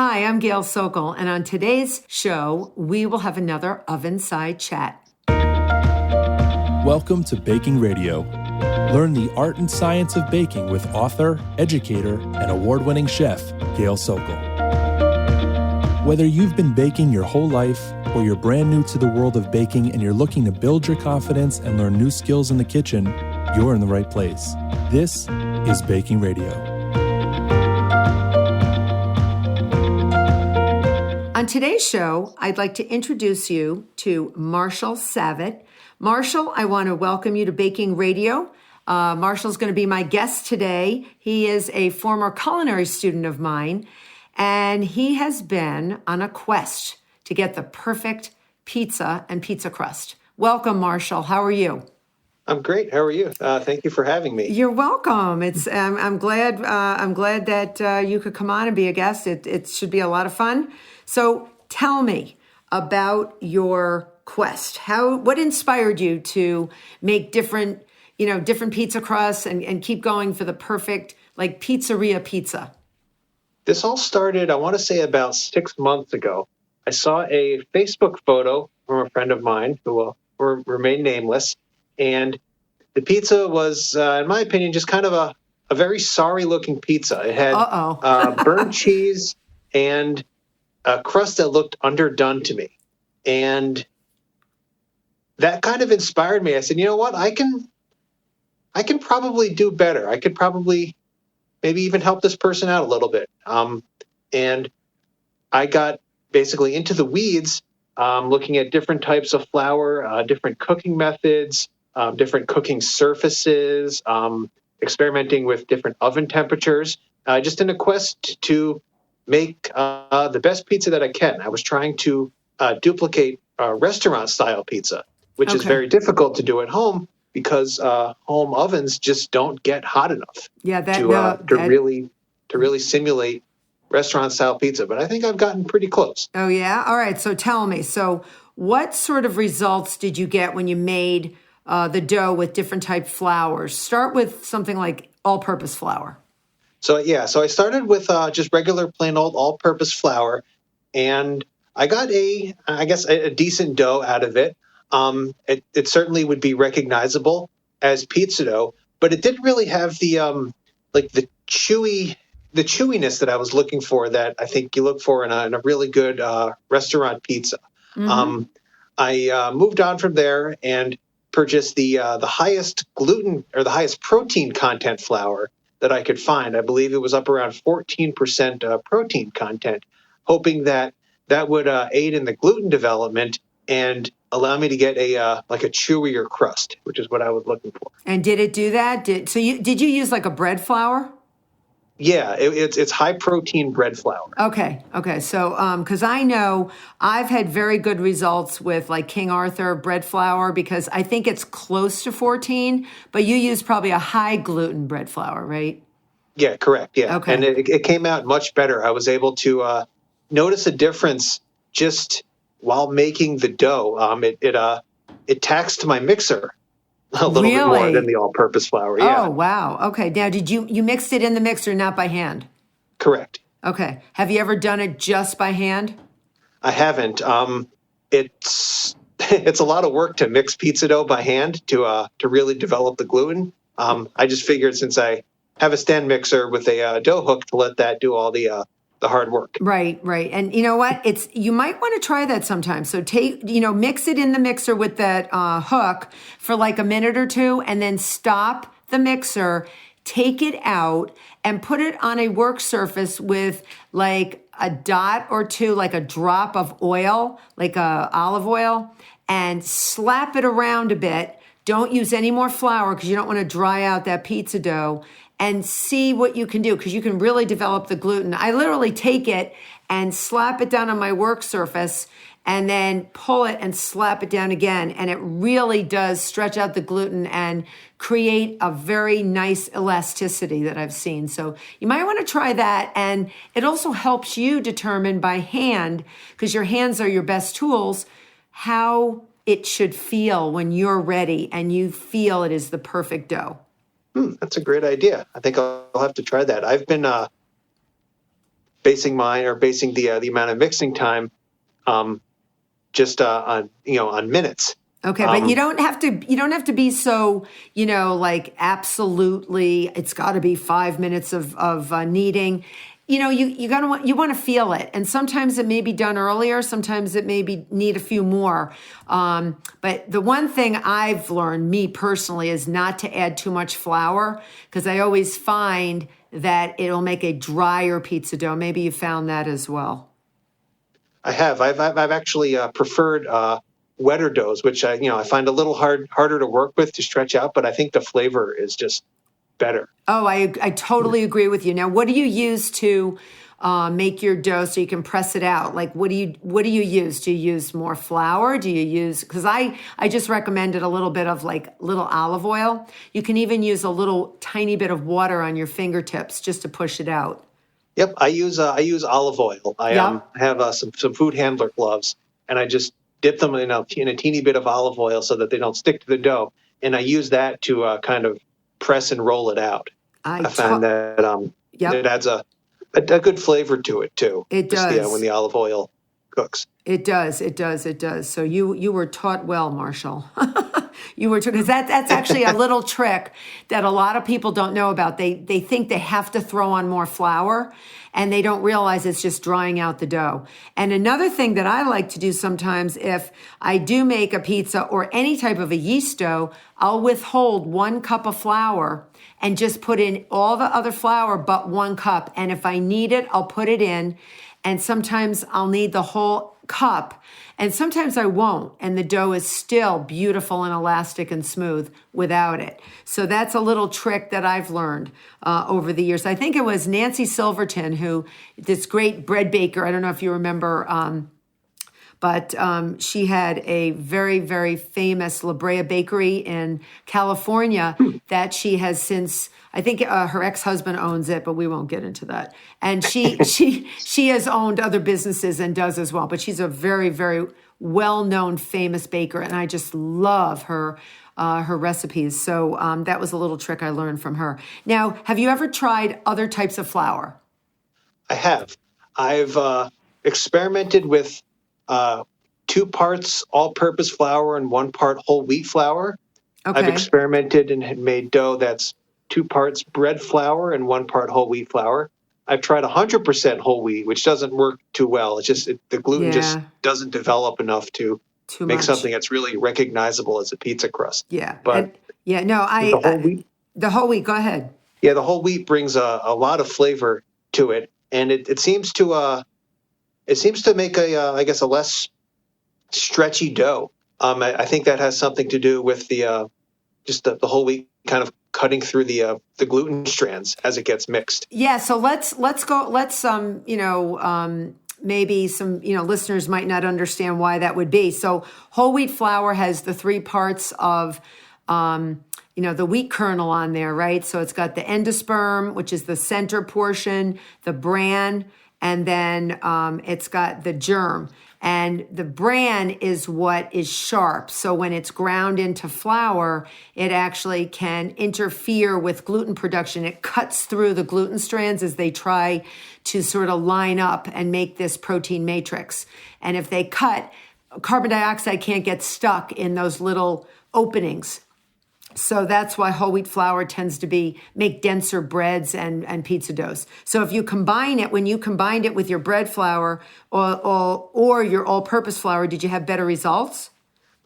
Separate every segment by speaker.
Speaker 1: Hi, I'm Gail Sokol, and on today's show, we will have another Oven-Side Chat.
Speaker 2: Welcome to Baking Radio. Learn the art and science of baking with author, educator, and award-winning chef, Gail Sokol. Whether you've been baking your whole life or you're brand new to the world of baking and you're looking to build your confidence and learn new skills in the kitchen, you're in the right place. This is Baking Radio.
Speaker 1: On today's show, I'd like to introduce you to Marshall Savitt. Marshall, I want to welcome you to Baking Radio. Marshall's going to be my guest today. He is a former culinary student of mine, and he has been on a quest to get the perfect pizza and pizza crust. Welcome, Marshall. How are you?
Speaker 3: I'm great. How are you? Thank you for having me.
Speaker 1: You're welcome. I'm glad that you could come on and be a guest. It should be a lot of fun. So tell me about your quest. What inspired you to make different pizza crusts and keep going for the perfect pizzeria pizza?
Speaker 3: This all started, I want to say, about 6 months ago. I saw a Facebook photo from a friend of mine who will remain nameless, and the pizza was, in my opinion, just kind of a very sorry-looking pizza. It had burnt cheese and a crust that looked underdone to me. And that kind of inspired me. I said, you know what? I can probably do better. I could probably maybe even help this person out a little bit. And I got basically into the weeds, looking at different types of flour, different cooking methods, different cooking surfaces, experimenting with different oven temperatures, just in a quest to make the best pizza that I can. I was trying to duplicate restaurant-style pizza, which is very difficult to do at home because home ovens just don't get hot enough to really simulate restaurant-style pizza. But I think I've gotten pretty close.
Speaker 1: Oh, yeah? All right. So tell me. So what sort of results did you get when you made the dough with different type flours? Start with something like all-purpose flour.
Speaker 3: So I started with just regular plain old all-purpose flour, and I got a decent dough out of it. It certainly would be recognizable as pizza dough, but it didn't really have the chewiness that I was looking for, that I think you look for in a really good restaurant pizza. Mm-hmm. I moved on from there and purchased the highest gluten or the highest protein content flour that I could find. I believe it was up around 14% protein content, hoping that would aid in the gluten development and allow me to get a chewier crust, which is what I was looking for.
Speaker 1: And did it do that? Did you use like a bread flour?
Speaker 3: Yeah, it's high protein bread flour.
Speaker 1: Okay. So, because I know I've had very good results with like King Arthur bread flour, because I think it's close to 14, but you use probably a high gluten bread flour, right?
Speaker 3: Yeah, correct. Yeah.
Speaker 1: Okay.
Speaker 3: And it came out much better. I was able to notice a difference just while making the dough. It taxed my mixer a little bit more than the all-purpose flour. Yeah.
Speaker 1: Oh, wow. Okay. Now, did you mixed it in the mixer, not by hand?
Speaker 3: Correct.
Speaker 1: Okay. Have you ever done it just by hand?
Speaker 3: I haven't. It's a lot of work to mix pizza dough by hand to really develop the gluten. I just figured, since I have a stand mixer with a dough hook, to let that do all the hard work.
Speaker 1: Right. And you know what? You might want to try that sometime. So mix it in the mixer with that hook for like a minute or two, and then stop the mixer, take it out, and put it on a work surface with like a dot or two, like a drop of oil, like olive oil, and slap it around a bit. Don't use any more flour because you don't want to dry out that pizza dough. And see what you can do, because you can really develop the gluten. I literally take it and slap it down on my work surface and then pull it and slap it down again. And it really does stretch out the gluten and create a very nice elasticity that I've seen. So you might want to try that. And it also helps you determine by hand, because your hands are your best tools, how it should feel when you're ready and you feel it is the perfect dough.
Speaker 3: That's a great idea. I think I'll have to try that. I've been basing the amount of mixing time just on minutes.
Speaker 1: Okay, but you don't have to be so, like absolutely, it's got to be 5 minutes of kneading. You want to feel it. And sometimes it may be done earlier, sometimes it may need a few more. But the one thing I've learned, me personally, is not to add too much flour, because I always find that it'll make a drier pizza dough. Maybe you found that as well.
Speaker 3: I have. I've actually preferred wetter doughs, which I find a little harder to work with, to stretch out, but I think the flavor is just better.
Speaker 1: Oh, I totally agree with you. Now, what do you use to make your dough so you can press it out? Like, what do you use? Do you use more flour? Do you use, because I just recommended a little bit of like little olive oil. You can even use a little tiny bit of water on your fingertips just to push it out.
Speaker 3: Yep, I use olive oil. I have some food handler gloves, and I just dip them in a teeny bit of olive oil so that they don't stick to the dough, and I use that to kind of press and roll it out. I find that it adds a good flavor to it too.
Speaker 1: It does
Speaker 3: when the olive oil cooks.
Speaker 1: It does. So you were taught well, Marshall. Because that's actually a little trick that a lot of people don't know about. They think they have to throw on more flour, and they don't realize it's just drying out the dough. And another thing that I like to do sometimes, if I do make a pizza or any type of a yeast dough, I'll withhold 1 cup of flour and just put in all the other flour but 1 cup. And if I need it, I'll put it in. And sometimes I'll need the whole cup, and sometimes I won't, and the dough is still beautiful and elastic and smooth without it. So that's a little trick that I've learned over the years. I think it was Nancy Silverton, this great bread baker, I don't know if you remember, but she had a very, very famous La Brea bakery in California that she has since, I think her ex-husband owns it, but we won't get into that. And she has owned other businesses and does as well. But she's a very, very well-known, famous baker, and I just love her recipes. So that was a little trick I learned from her. Now, have you ever tried other types of flour?
Speaker 3: I have. I've experimented with 2 parts all-purpose flour and 1 part whole wheat flour.
Speaker 1: Okay.
Speaker 3: I've experimented and had made dough that's 2 parts bread flour and 1 part whole wheat flour. I've tried 100% whole wheat, which doesn't work too well. It's just the gluten just doesn't develop enough to make something that's really recognizable as a pizza crust.
Speaker 1: Yeah,
Speaker 3: but
Speaker 1: the whole wheat. Go ahead.
Speaker 3: Yeah, the whole wheat brings a lot of flavor to it, and it seems to make a less stretchy dough. I think that has something to do with the whole wheat kind of cutting through the gluten strands as it gets mixed.
Speaker 1: Yeah, so let's go. Let's maybe some listeners might not understand why that would be. So whole wheat flour has the 3 parts of the wheat kernel on there, right? So it's got the endosperm, which is the center portion, the bran, and then it's got the germ. And the bran is what is sharp. So when it's ground into flour, it actually can interfere with gluten production. It cuts through the gluten strands as they try to sort of line up and make this protein matrix. And if they cut, carbon dioxide can't get stuck in those little openings. So that's why whole wheat flour tends to make denser breads and pizza doughs. So if you when you combined it with your bread flour or your all-purpose flour, did you have better results?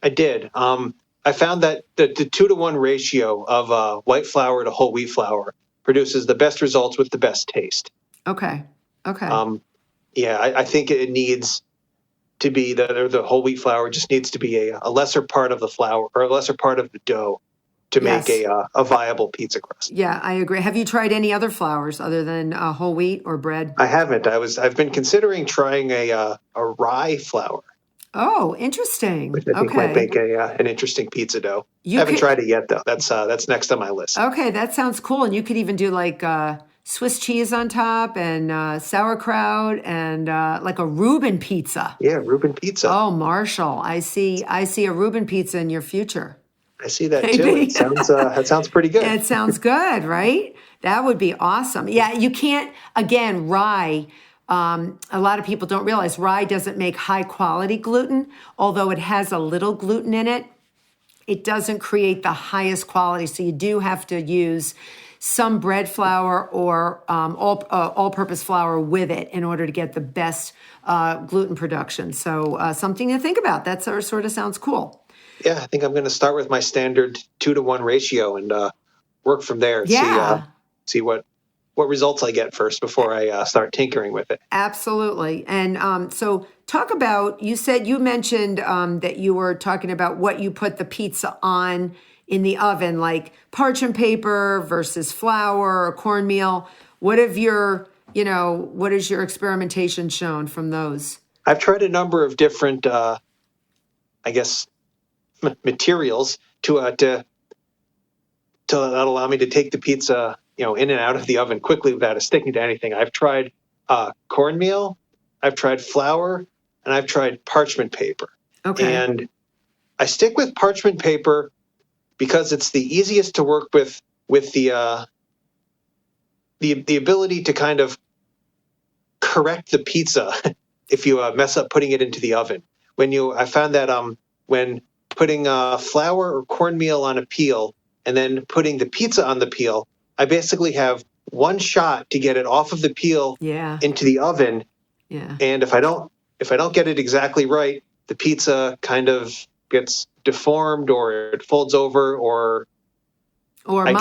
Speaker 3: I did. I found that the 2-to-1 ratio of white flour to whole wheat flour produces the best results with the best taste.
Speaker 1: Okay.
Speaker 3: I think it needs to be the whole wheat flour just needs to be a lesser part of the flour or a lesser part of the dough to make a viable pizza crust.
Speaker 1: Yeah, I agree. Have you tried any other flours other than whole wheat or bread?
Speaker 3: I haven't. I've been considering trying a rye flour.
Speaker 1: Oh, interesting.
Speaker 3: Which I think might make an interesting pizza dough. I haven't tried it yet, though. That's next on my list.
Speaker 1: Okay, that sounds cool. And you could even do like Swiss cheese on top and sauerkraut and like a Reuben pizza.
Speaker 3: Yeah, Reuben pizza.
Speaker 1: Oh, Marshall, I see a Reuben pizza in your future.
Speaker 3: I see that too. That sounds pretty good.
Speaker 1: It sounds good, right? That would be awesome. Yeah, you can't, again, rye a lot of people don't realize rye doesn't make high quality gluten, although it has a little gluten in it. It doesn't create the highest quality. So you do have to use some bread flour or all-purpose flour with it in order to get the best gluten production. So something to think about. That sort of sounds cool.
Speaker 3: Yeah, I think I'm going to start with my standard 2-to-1 ratio and work from there.
Speaker 1: Yeah.
Speaker 3: See what results I get first before I start tinkering with it.
Speaker 1: Absolutely. And so talk about, you mentioned that you were talking about what you put the pizza on in the oven, like parchment paper versus flour or cornmeal. What has your experimentation shown from those?
Speaker 3: I've tried a number of different, materials to allow me to take the pizza, in and out of the oven quickly without it sticking to anything. I've tried cornmeal, I've tried flour, and I've tried parchment paper.
Speaker 1: Okay.
Speaker 3: And I stick with parchment paper because it's the easiest to work with the ability to kind of correct the pizza if you mess up putting it into the oven. I found that when putting flour or cornmeal on a peel and then putting the pizza on the peel, I basically have one shot to get it off of the peel into the oven.
Speaker 1: Yeah.
Speaker 3: And if I don't get it exactly right, the pizza kind of gets deformed or it folds over or I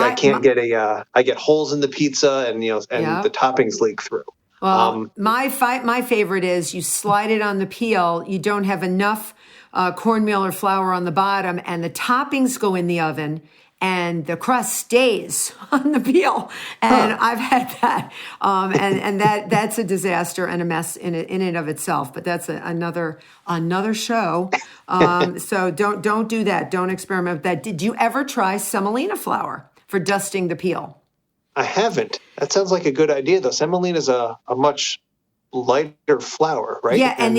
Speaker 3: get holes in the pizza and the toppings leak through.
Speaker 1: Well, my favorite is you slide it on the peel. You don't have enough cornmeal or flour on the bottom, and the toppings go in the oven, and the crust stays on the peel. And I've had that, and that's a disaster and a mess in and of itself. But that's another show. So don't do that. Don't experiment with that. Did you ever try semolina flour for dusting the peel?
Speaker 3: I haven't. That sounds like a good idea, though. Semolina is a much lighter flour, right?
Speaker 1: Yeah, and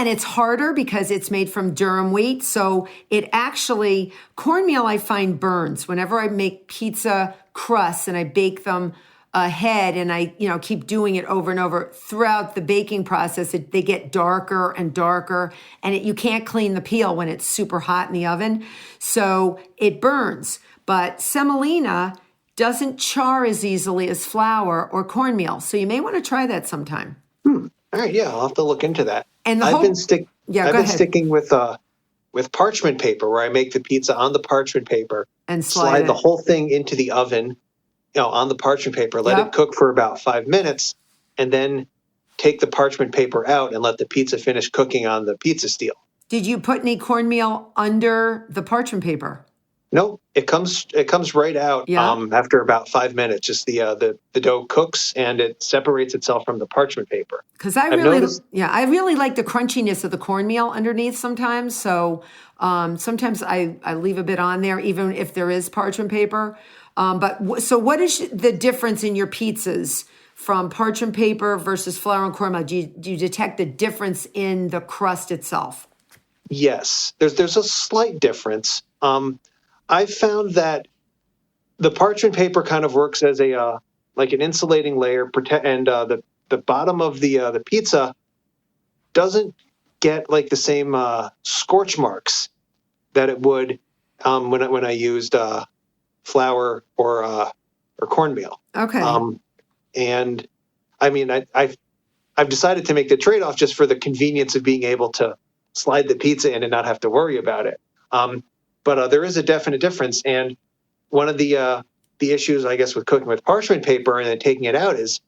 Speaker 1: it's harder because it's made from durum wheat. So it actually, cornmeal I find burns. Whenever I make pizza crusts and I bake them ahead and I keep doing it over and over throughout the baking process, they get darker and darker, and you can't clean the peel when it's super hot in the oven. So it burns. But semolina doesn't char as easily as flour or cornmeal. So you may want to try that sometime.
Speaker 3: All right, yeah, I'll have to look into that.
Speaker 1: And
Speaker 3: I've been sticking with parchment paper, where I make the pizza on the parchment paper
Speaker 1: and
Speaker 3: slide the whole thing into the oven, on the parchment paper, let it cook for about 5 minutes, and then take the parchment paper out and let the pizza finish cooking on the pizza steel.
Speaker 1: Did you put any cornmeal under the parchment paper?
Speaker 3: No, it comes right out after about 5 minutes. Just the dough cooks and it separates itself from the parchment paper.
Speaker 1: Because I really like the crunchiness of the cornmeal underneath sometimes. So sometimes I leave a bit on there, even if there is parchment paper. So what is the difference in your pizzas from parchment paper versus flour and cornmeal? Do you detect the difference in the crust itself?
Speaker 3: Yes, there's a slight difference. I've found that the parchment paper kind of works as like an insulating layer, and the bottom of the pizza doesn't get like the same scorch marks that it would when I used flour or cornmeal.
Speaker 1: Okay.
Speaker 3: And I mean, I've decided to make the trade-off just for the convenience of being able to slide the pizza in and not have to worry about it. But there is a definite difference. And one of the issues, I guess, with cooking with parchment paper and then taking it out is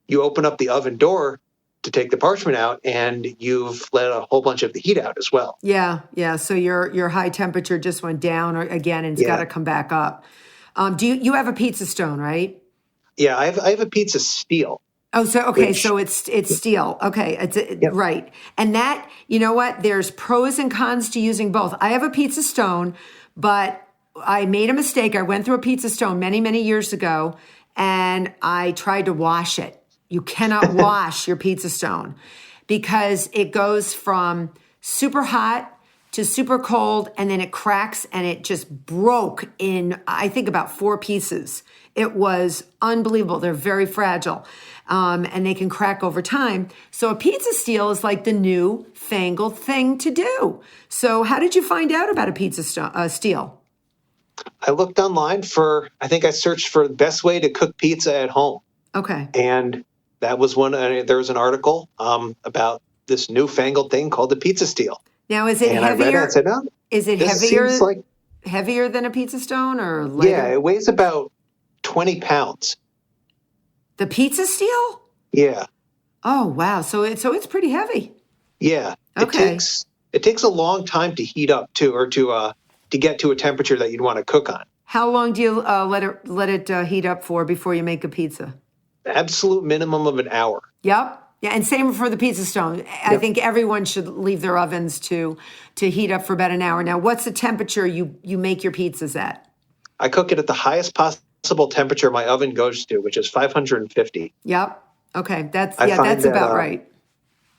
Speaker 3: you open up the oven door to take the parchment out and you've let a whole bunch of the heat out as well.
Speaker 1: Yeah. So your high temperature just went down again and it's got to come back up. Do you have a pizza stone, right?
Speaker 3: Yeah, I have a pizza steel.
Speaker 1: Oh, so okay, so it's steel. Okay, right. And that, you know what? There's pros and cons to using both. I have a pizza stone, but I made a mistake. I went through a pizza stone many, many years ago, and I tried to wash it. You cannot wash your pizza stone because it goes from super hot to super cold, and then it cracks, and it just broke in, I think, about 4 pieces. It was unbelievable. They're very fragile. and they can crack over time. So a pizza steel is like the new fangled thing to do. So how did you find out about a pizza steel?
Speaker 3: I looked online I think I searched for the best way to cook pizza at home.
Speaker 1: Okay.
Speaker 3: And that was there was an article about this newfangled thing called the pizza steel.
Speaker 1: Now, is it
Speaker 3: and
Speaker 1: heavier?
Speaker 3: I read it and said, no,
Speaker 1: is it
Speaker 3: this
Speaker 1: heavier?
Speaker 3: seems like,
Speaker 1: heavier than a pizza stone or lighter?
Speaker 3: Yeah, it weighs about 20 pounds.
Speaker 1: The pizza steel?
Speaker 3: Yeah.
Speaker 1: Oh, wow. So it's pretty heavy.
Speaker 3: Yeah.
Speaker 1: Okay.
Speaker 3: It takes a long time to heat up to get to a temperature that you'd want to cook on.
Speaker 1: How long do you let it heat up for before you make a pizza?
Speaker 3: Absolute minimum of an hour.
Speaker 1: Yep. Yeah, and same for the pizza stone. I think everyone should leave their ovens to heat up for about an hour. Now, what's the temperature you make your pizzas at?
Speaker 3: I cook it at the highest possible temperature my oven goes to, which is 550.
Speaker 1: Yep. Okay. That's
Speaker 3: that,
Speaker 1: about right.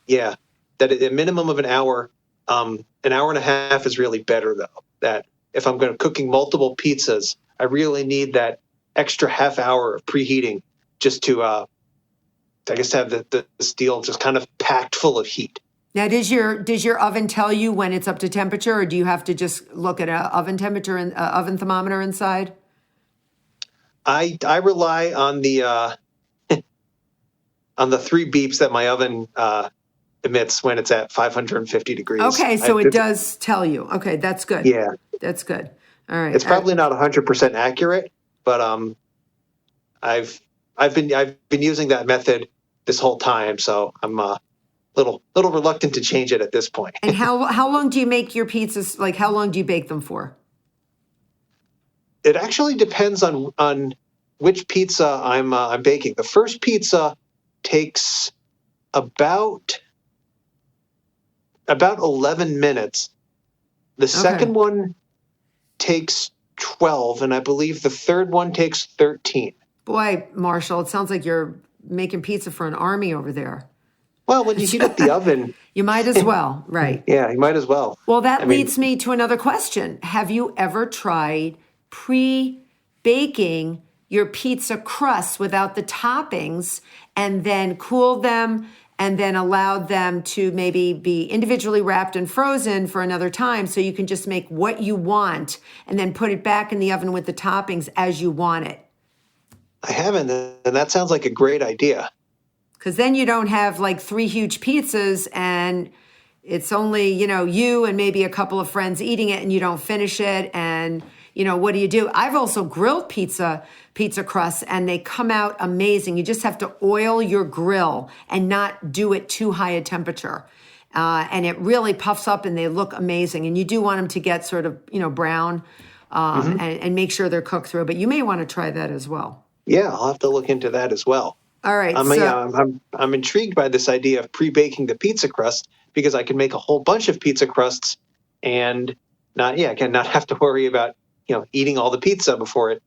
Speaker 3: Yeah. That a minimum of an hour and a half is really better, though. That if I'm going to cooking multiple pizzas, I really need that extra half hour of preheating just to, I guess, have the steel just kind of packed full of heat.
Speaker 1: Now, does your oven tell you when it's up to temperature, or do you have to just look at an oven temperature and oven thermometer inside?
Speaker 3: I rely on the on the 3 beeps that my oven emits when it's at 550 degrees.
Speaker 1: Okay, so it does tell you. Okay, that's good.
Speaker 3: Yeah,
Speaker 1: that's good. All right.
Speaker 3: It's probably not 100% accurate, but I've been using that method this whole time, so I'm little reluctant to change it at this point.
Speaker 1: And how long do you make your pizzas? Like, how long do you bake them for?
Speaker 3: It actually depends on which pizza I'm baking. The first pizza takes about 11 minutes. The second one takes 12, and I believe the third one takes 13.
Speaker 1: Boy, Marshall, it sounds like you're making pizza for an army over there.
Speaker 3: Well, when you heat up the oven...
Speaker 1: You might as well, right?
Speaker 3: Yeah, you might as well.
Speaker 1: Well, that leads me to another question. Have you ever tried pre-baking your pizza crusts without the toppings and then cooled them and then allowed them to maybe be individually wrapped and frozen for another time so you can just make what you want and then put it back in the oven with the toppings as you want it?
Speaker 3: I haven't, and that sounds like a great idea.
Speaker 1: Because then you don't have like 3 huge pizzas and it's only, you and maybe a couple of friends eating it and you don't finish it. And, what do you do? I've also grilled pizza crusts and they come out amazing. You just have to oil your grill and not do it too high a temperature. And it really puffs up and they look amazing. And you do want them to get sort of, brown and make sure they're cooked through. But you may want to try that as well.
Speaker 3: Yeah, I'll have to look into that as well.
Speaker 1: All right.
Speaker 3: I'm intrigued by this idea of pre-baking the pizza crust because I can make a whole bunch of pizza crusts and not have to worry about eating all the pizza before it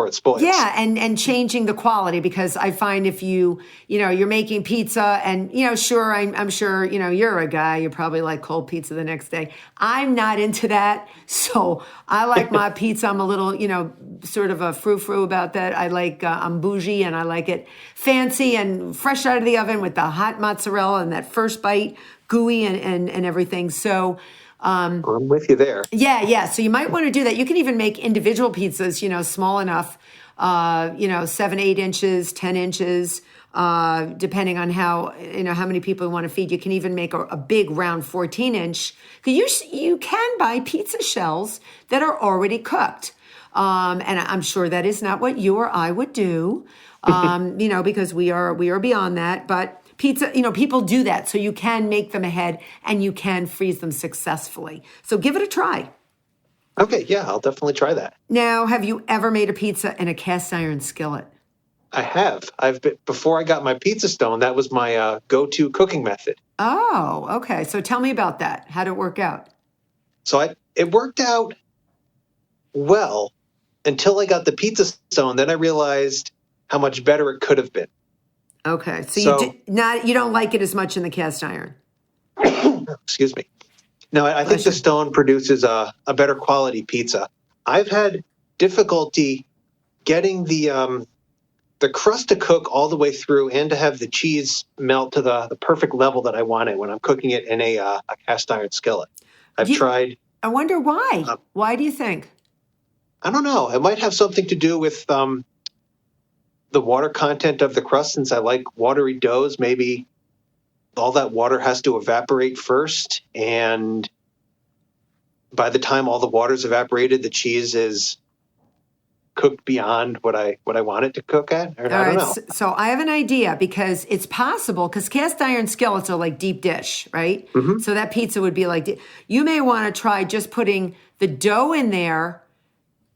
Speaker 3: spoils.
Speaker 1: Yeah, and changing the quality, because I find if you're making pizza and sure, I'm sure you're a guy, you probably like cold pizza the next day. I'm not into that, so I like my pizza. I'm a little sort of a frou-frou about that. I like I'm bougie and I like it fancy and fresh out of the oven with the hot mozzarella and that first bite, gooey and everything. So.
Speaker 3: I'm with you there.
Speaker 1: Yeah. So you might want to do that. You can even make individual pizzas, small enough, 7, 8 inches, 10 inches, depending on how many people you want to feed. You can even make a big round 14-inch. You can buy pizza shells that are already cooked. And I'm sure that is not what you or I would do, because we are beyond that. But pizza, people do that. So you can make them ahead and you can freeze them successfully. So give it a try.
Speaker 3: Okay, yeah, I'll definitely try that.
Speaker 1: Now, have you ever made a pizza in a cast iron skillet?
Speaker 3: I have. Before I got my pizza stone, that was my go-to cooking method.
Speaker 1: Oh, okay. So tell me about that. How did it work out?
Speaker 3: So it worked out well until I got the pizza stone. Then I realized how much better it could have been.
Speaker 1: Okay, so you don't like it as much in the cast iron.
Speaker 3: Excuse me. No, I think the stone produces a better quality pizza. I've had difficulty getting the the crust to cook all the way through and to have the cheese melt to the perfect level that I want it when I'm cooking it in a cast iron skillet. I've tried.
Speaker 1: I wonder why. Why do you think?
Speaker 3: I don't know. It might have something to do with the water content of the crust. Since I like watery doughs, maybe all that water has to evaporate first, and by the time all the water's evaporated, the cheese is cooked beyond what I want it to cook at. Or, I don't know.
Speaker 1: So I have an idea, because it's possible, because cast iron skillets are like deep dish, right?
Speaker 3: Mm-hmm.
Speaker 1: So that pizza would be like, you may want to try just putting the dough in there,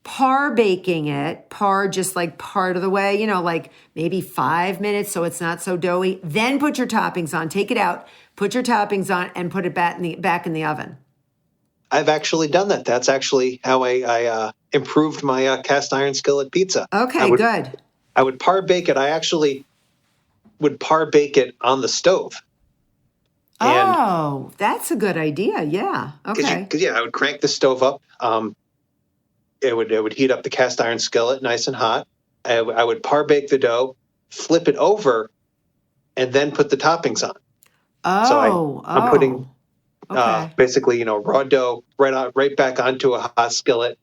Speaker 1: parbaking it, just like part of the way, like maybe 5 minutes so it's not so doughy. Then put your toppings on, take it out, put your toppings on, and put it back in the oven.
Speaker 3: I've actually done that. That's actually how I improved my cast iron skillet pizza.
Speaker 1: Okay, good.
Speaker 3: I would par-bake it. I actually would par-bake it on the stove.
Speaker 1: Oh, that's a good idea. Yeah. Okay.
Speaker 3: Because I would crank the stove up. It would heat up the cast iron skillet nice and hot. I would par-bake the dough, flip it over, and then put the toppings on. I'm putting basically raw dough right back onto a hot skillet,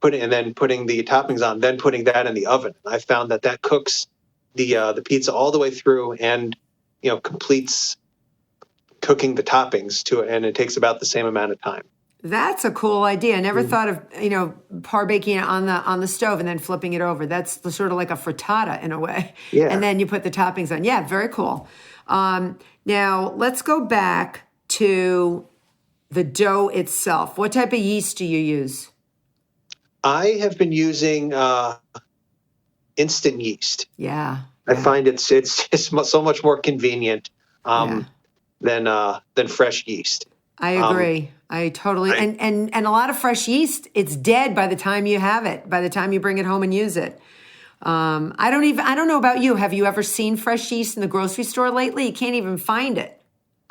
Speaker 3: and then putting the toppings on, then putting that in the oven. I found that cooks the pizza all the way through, and completes cooking the toppings to it, and it takes about the same amount of time.
Speaker 1: That's a cool idea. I never thought of, parbaking it on the stove and then flipping it over. That's sort of like a frittata in a way.
Speaker 3: Yeah.
Speaker 1: And then you put the toppings on. Yeah, very cool. Now, let's go back to the dough itself. What type of yeast do you use?
Speaker 3: I have been using instant yeast.
Speaker 1: Yeah.
Speaker 3: I find it's so much more convenient than fresh yeast.
Speaker 1: I agree. I totally and a lot of fresh yeast, it's dead by the time you have it, by the time you bring it home and use it. I don't know about you. Have you ever seen fresh yeast in the grocery store lately? You can't even find it.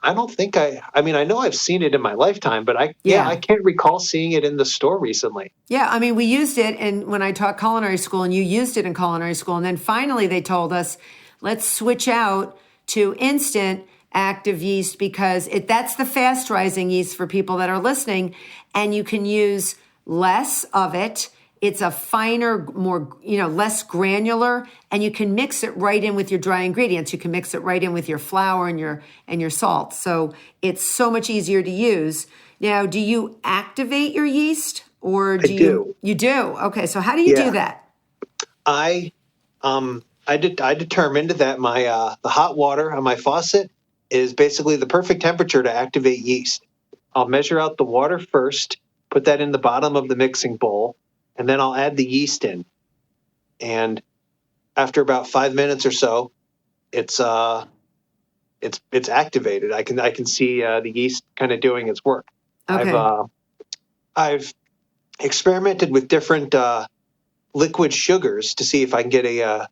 Speaker 3: I don't think I know I've seen it in my lifetime, but I can't recall seeing it in the store recently.
Speaker 1: Yeah, I mean, we used it when I taught culinary school, and you used it in culinary school. And then finally they told us, let's switch out to instant active yeast, because that's the fast rising yeast for people that are listening, and you can use less of it. It's a finer, more, less granular, and you can mix it right in with your dry ingredients. You can mix it right in with your flour and your salt. So it's so much easier to use. Now, do you activate your yeast, or do you? You do. Okay. So how do you do that?
Speaker 3: I determined that my the hot water on my faucet is basically the perfect temperature to activate yeast. I'll measure out the water first, put that in the bottom of the mixing bowl, and then I'll add the yeast in. And after about 5 minutes or so, it's activated. I can see the yeast kind of doing its work.
Speaker 1: Okay.
Speaker 3: I've experimented with different liquid sugars to see if I can get a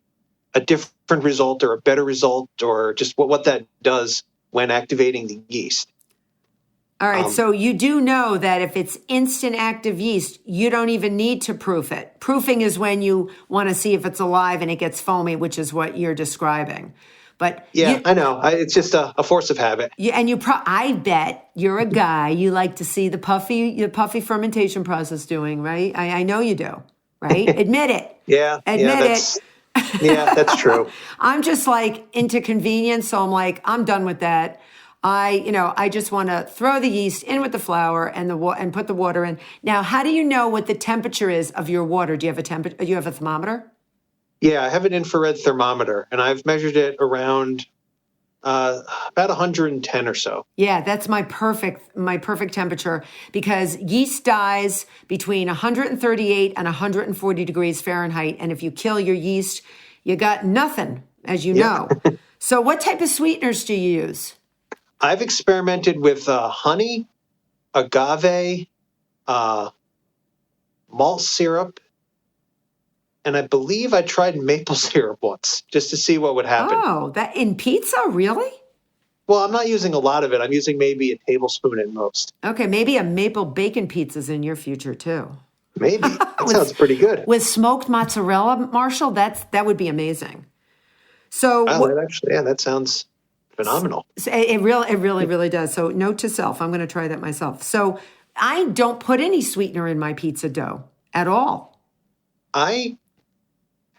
Speaker 3: different result or a better result, or just what that does when activating the yeast.
Speaker 1: All right, so you do know that if it's instant active yeast, you don't even need to proof it. Proofing is when you want to see if it's alive and it gets foamy, which is what you're describing. But
Speaker 3: I know. It's just a force of habit.
Speaker 1: I bet you're a guy, you like to see the puffy fermentation process doing, right? I know you do, right? Admit it. Admit it.
Speaker 3: Yeah, that's true.
Speaker 1: I'm just like into convenience, so I'm like, I'm done with that. I just want to throw the yeast in with the flour and put the water in. Now, how do you know what the temperature is of your water? Do you have a thermometer?
Speaker 3: Yeah, I have an infrared thermometer, and I've measured it around about 110 or so.
Speaker 1: Yeah, that's my perfect temperature, because yeast dies between 138 and 140 degrees Fahrenheit. And if you kill your yeast, you got nothing, as you know. So what type of sweeteners do you use?
Speaker 3: I've experimented with honey, agave, malt syrup, and I believe I tried maple syrup once just to see what would happen.
Speaker 1: Oh, that in pizza, really?
Speaker 3: Well, I'm not using a lot of it. I'm using maybe a tablespoon at most.
Speaker 1: Okay, maybe a maple bacon pizza's in your future too.
Speaker 3: Maybe. That
Speaker 1: With-
Speaker 3: sounds pretty good.
Speaker 1: With smoked mozzarella, Marshall, that would be amazing. So
Speaker 3: Wow, that sounds phenomenal.
Speaker 1: it really does. So note to self, I'm going to try that myself. So I don't put any sweetener in my pizza dough at all.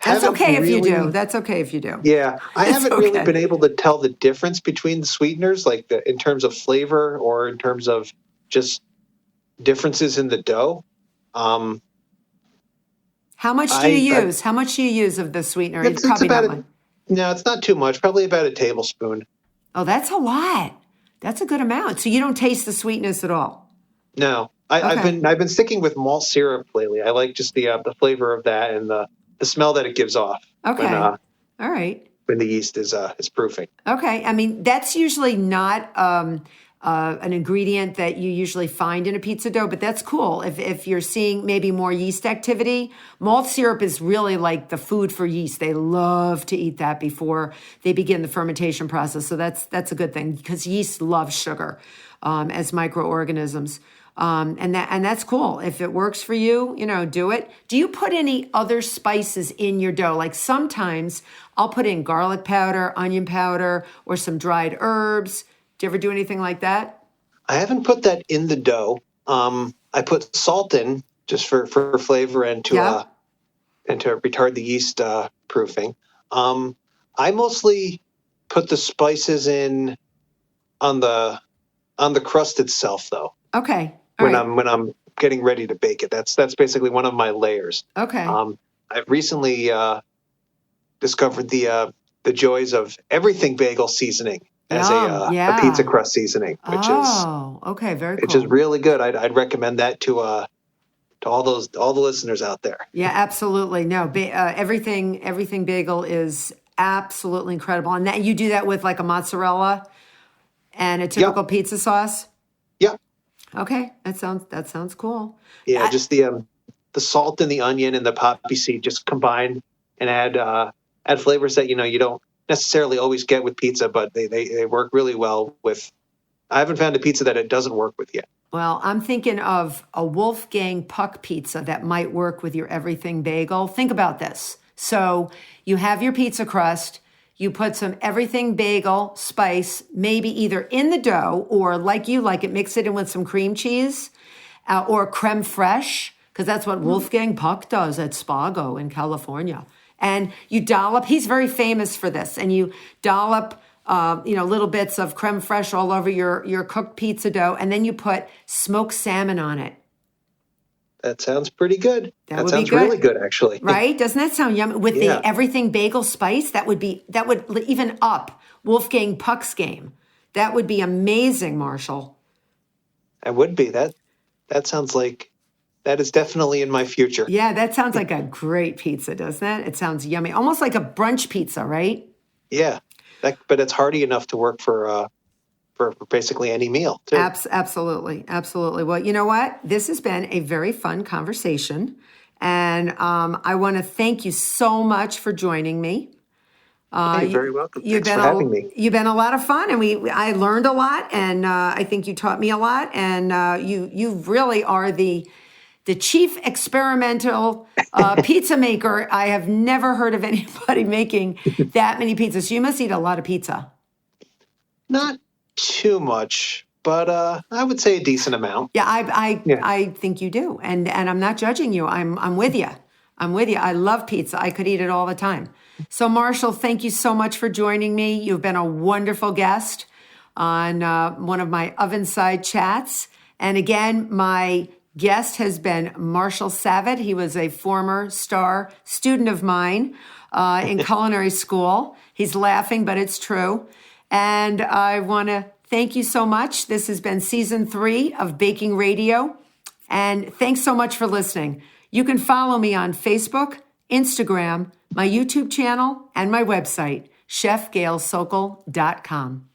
Speaker 1: That's okay if you do. That's okay if you do.
Speaker 3: Yeah, I haven't
Speaker 1: okay.
Speaker 3: really been able to tell the difference between the sweeteners, like in terms of flavor or in terms of just differences in the dough.
Speaker 1: How much do you use? How much do you use of the sweetener?
Speaker 3: It's about no, it's not too much. Probably about a tablespoon.
Speaker 1: Oh, that's a lot. That's a good amount. So you don't taste the sweetness at all.
Speaker 3: No, I've been sticking with malt syrup lately. I like just the flavor of that and the smell that it gives off.
Speaker 1: Okay. All right.
Speaker 3: When the yeast is proofing.
Speaker 1: Okay. I mean, that's usually not an ingredient that you usually find in a pizza dough, but that's cool. If you're seeing maybe more yeast activity, malt syrup is really like the food for yeast. They love to eat that before they begin the fermentation process. So that's a good thing because yeast loves sugar as microorganisms. And that's cool. If it works for you, do it. Do you put any other spices in your dough? Like sometimes I'll put in garlic powder, onion powder, or some dried herbs. Do you ever do anything like that?
Speaker 3: I haven't put that in the dough. I put salt in just for flavor and to retard the yeast proofing. I mostly put the spices in on the crust itself, though.
Speaker 1: Okay.
Speaker 3: When I'm getting ready to bake it, that's basically one of my layers.
Speaker 1: Okay.
Speaker 3: I've recently discovered the joys of everything bagel seasoning as a pizza crust seasoning, which
Speaker 1: is very cool.
Speaker 3: Which is really good. I'd recommend that to all the listeners out there.
Speaker 1: Yeah, absolutely. No, everything bagel is absolutely incredible, and that you do that with like a mozzarella and a typical pizza sauce.
Speaker 3: Yeah.
Speaker 1: Okay, that sounds cool.
Speaker 3: Yeah, just the salt and the onion and the poppy seed just combine and add flavors that you don't necessarily always get with pizza, but they work really well with. I haven't found a pizza that it doesn't work with yet.
Speaker 1: Well, I'm thinking of a Wolfgang Puck pizza that might work with your everything bagel. Think about this. So you have your pizza crust. You put some everything bagel spice, maybe either in the dough or like you like it, mix it in with some cream cheese or creme fraiche, because that's what Wolfgang Puck does at Spago in California. And you dollop, he's very famous for this, and you dollop little bits of creme fraiche all over your cooked pizza dough, and then you put smoked salmon on it.
Speaker 3: That sounds pretty good.
Speaker 1: That
Speaker 3: sounds really good, actually.
Speaker 1: Right? Doesn't that sound yummy? With the everything bagel spice, that would even up Wolfgang Puck's game. That would be amazing, Marshall.
Speaker 3: It would be. That sounds like that is definitely in my future.
Speaker 1: Yeah, that sounds like a great pizza, doesn't it? It sounds yummy. Almost like a brunch pizza, right?
Speaker 3: Yeah. But it's hearty enough to work for basically any meal, too.
Speaker 1: Absolutely. Well, you know what? This has been a very fun conversation. And I want to thank you so much for joining me.
Speaker 3: You're very welcome. Thanks for having me.
Speaker 1: You've been a lot of fun, and I learned a lot, and I think you taught me a lot. And you really are the chief experimental pizza maker. I have never heard of anybody making that many pizzas. So you must eat a lot of pizza.
Speaker 3: Not too much, but I would say a decent amount.
Speaker 1: Yeah, I think you do, and I'm not judging you. I'm with you. I love pizza. I could eat it all the time. So Marshall, thank you so much for joining me. You've been a wonderful guest on one of my oven side chats. And again, my guest has been Marshall Savitt. He was a former star student of mine in culinary school. He's laughing, but it's true. And I want to thank you so much. This has been season 3 of Baking Radio. And thanks so much for listening. You can follow me on Facebook, Instagram, my YouTube channel, and my website, chefgailsokol.com.